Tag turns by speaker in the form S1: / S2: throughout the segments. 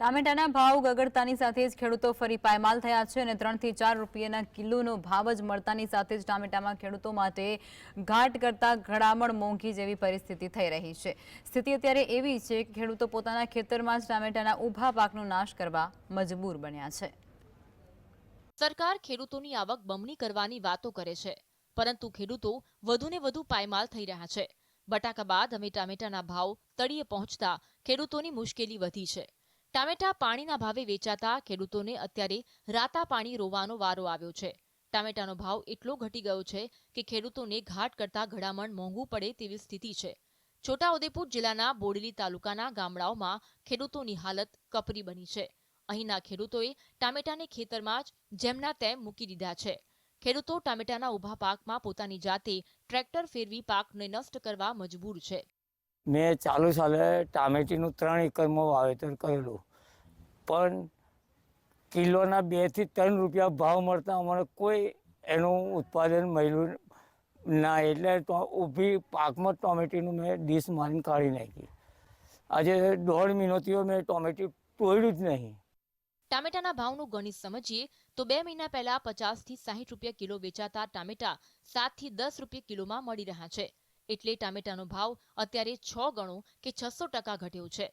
S1: ટામેટાના ભાવ ગગડતાની સાથે જ ખેડૂતો ફરી પાયમાલ થયા છે અને 3 થી 4 રૂપિયાના કિલોનો ભાવ જ મળતાની સાથે જ ટામેટામાં ખેડૂતો માટે ઘાટ કરતા ઘડામણ મોંઘી જેવી પરિસ્થિતિ થઈ રહી છે। સ્થિતિ અત્યારે એવી છે કે ખેડૂતો પોતાના ખેતરમાં જ ટામેટાના ઊભા પાકનો નાશ કરવા મજબૂર બન્યા છે।
S2: સરકાર ખેડૂતોની આવક બમણી કરવાની વાતો કરે છે, પરંતુ ખેડૂતો વધુને વધુ પાયમાલ થઈ રહ્યા છે। બટાકા બાદ હવે ટામેટાના ભાવ તળિયે પહોંચતા ખેડૂતોની મુશ્કેલી વધી છે। ટામેટા પાણીના ભાવે વેચાતા ખેડૂતોને અત્યારે રાતા પાણી રોવાનો વારો આવ્યો છે। ટામેટાનો ભાવ એટલો ઘટી ગયો છે કે ખેડૂતોને ઘાટ કરતા ઘડામણ મોંઘું પડે તેવી સ્થિતિ છે। છોટાઉદેપુર જિલ્લાના બોડેલી તાલુકાના ગામડાઓમાં ખેડૂતોની હાલત કપરી બની છે। અહીંના ખેડૂતોએ ટામેટાને ખેતરમાં જ જેમના તેમ મૂકી દીધા છે। ખેડૂતો ટામેટાના ઊભા પાકમાં પોતાની જાતે ટ્રેક્ટર ફેરવી પાકને નષ્ટ કરવા મજબૂર છે।
S3: મેં ચાલુ સાલે ટામેટીનું 3 એકરમાં વાવેતર કરેલું, પણ કિલોના 2 થી 3 રૂપિયા ભાવ મળતા અમને કોઈ એનું ઉત્પાદન મળ્યું ના, એટલે તો ઊભી પાકમાં ટોમેટીનું મેં ડીશ મારીને કાઢી નાખી। આજે 1.5 મહિનોથી મેં ટોમેટી તોડ્યું જ નહીં।
S2: ટામેટાના ભાવનું ગણિત સમજીએ તો 2 મહિના પહેલા 50 થી 60 રૂપિયા કિલો વેચાતા ટામેટા 7 થી 10 રૂપિયા કિલોમાં મળી રહ્યા છે। એટલે ટામેટાનો ભાવ અત્યારે 6 ગણો કે 600% ઘટ્યો છે।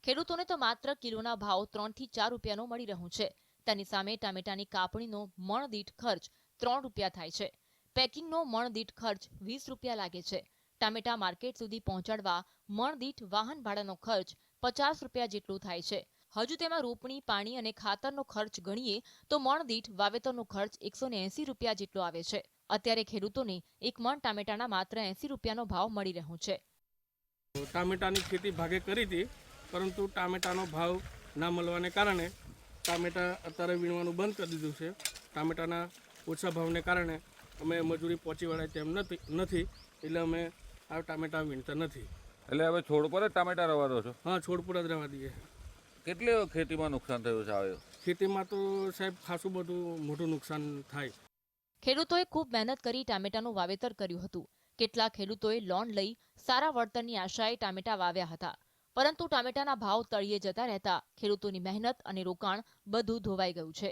S2: ખેડૂતોને તો માત્ર કિલોના ભાવ 3 થી 4 રૂપિયાનો મળી રહ્યો છે। તેની સામે ટામેટાની કાપણીનો મણ દીઠ ખર્ચ 3 રૂપિયા થાય છે। પેકિંગનો મણ દીઠ ખર્ચ 20 રૂપિયા લાગે છે। ટામેટા માર્કેટ સુધી પહોંચાડવા મણ દીઠ વાહન ભાડાનો ખર્ચ 50 રૂપિયા જેટલો થાય છે। હજુ તેમાં રોપણી, પાણી અને ખાતરનો ખર્ચ ગણીએ તો મણ દીઠ વાવેતરનો ખર્ચ 180 રૂપિયા જેટલો આવે છે। અત્યારે ખેડૂતોને એક મણ ટામેટાના માત્ર 80 રૂપિયાનો ભાવ મળી રહ્યો છે।
S4: ટામેટાની ખેતી ભાગે કરી હતી, પરંતુ ટામેટાનો ભાવ ના મળવાને કારણે ટામેટા અત્યારે વીણવાનું બંધ કરી દીધું છે। ટામેટાના ઓછા ભાવને કારણે અમે મજૂરી પહોંચી વળાય તેમ નથી, એટલે અમે આ ટામેટા વીણતા નથી।
S5: એટલે હવે છોડ પર જ ટામેટા રવા દો છો?
S4: હા, છોડ પર જ રહેવા દઈએ।
S5: કેટલી ખેતીમાં નુકસાન થયું છે આવે?
S4: ખેતીમાં તો સાહેબ ખાસું બધું મોટું નુકસાન થાય।
S2: ખેડૂતોએ ખૂબ મહેનત કરી ટામેટાનું વાવેતર કર્યું હતું। કેટલાક ખેડૂતોએ લોન લઈ સારા વળતરની આશાએ ટામેટા વાવ્યા હતા, પરંતુ ટામેટાના ભાવ તળિયે જતા રહેતા ખેડૂતોની મહેનત અને રોકાણ બધું ધોવાઈ ગયું છે।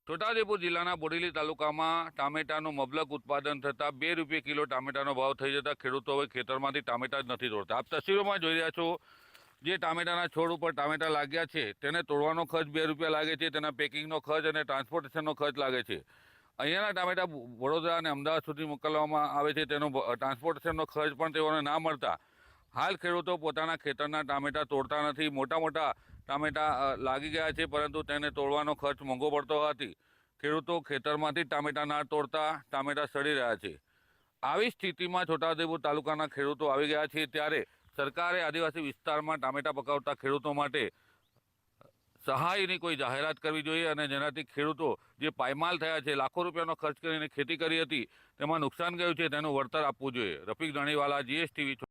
S5: છોટાઉદેપુર જિલ્લાના બોડેલી તાલુકામાં ટામેટાનું મબલક ઉત્પાદન થતાં 2 રૂપિયા કિલો ટામેટાનો ભાવ થઈ જતા ખેડૂતો હવે ખેતરમાંથી ટામેટા જ નથી તોડતા। આપ તસવીરોમાં જોઈ રહ્યા છો, જે ટામેટાના છોડ ઉપર ટામેટા લાગ્યા છે તેને તોડવાનો ખર્ચ 2 રૂપિયા લાગે છે, તેના પેકિંગનો ખર્ચ અને ટ્રાન્સપોર્ટેશનનો ખર્ચ લાગે છે। અહીંયાના ટામેટા વડોદરા અને અમદાવાદ સુધી મોકલવામાં આવે છે, તેનો ટ્રાન્સપોર્ટેશનનો ખર્ચ પણ તેઓને ના મળતા હાલ ખેડૂતો પોતાના ખેતરના ટામેટા તોડતા નથી। મોટા મોટા ટામેટા લાગી ગયા છે, પરંતુ તેને તોડવાનો ખર્ચ મોંઘો પડતો હોવાથી ખેડૂતો ખેતરમાંથી ટામેટા ના તોડતા ટામેટા સડી રહ્યા છે। આવી સ્થિતિમાં છોટાઉદેપુર તાલુકાના ખેડૂતો આવી ગયા છે, ત્યારે સરકારે આદિવાસી વિસ્તારમાં ટામેટા પકાવતા ખેડૂતો માટે સહાયની કોઈ જાહેરાત કરવી જોઈએ અને જેનાથી ખેડૂતો જે પાયમાલ થયા છે, લાખો રૂપિયાનો ખર્ચ કરીને ખેતી કરી હતી, તેમાં નુકસાન ગયું છે, તેનું વળતર આપવું જોઈએ। રફીક ધણીવાલા, GSTV।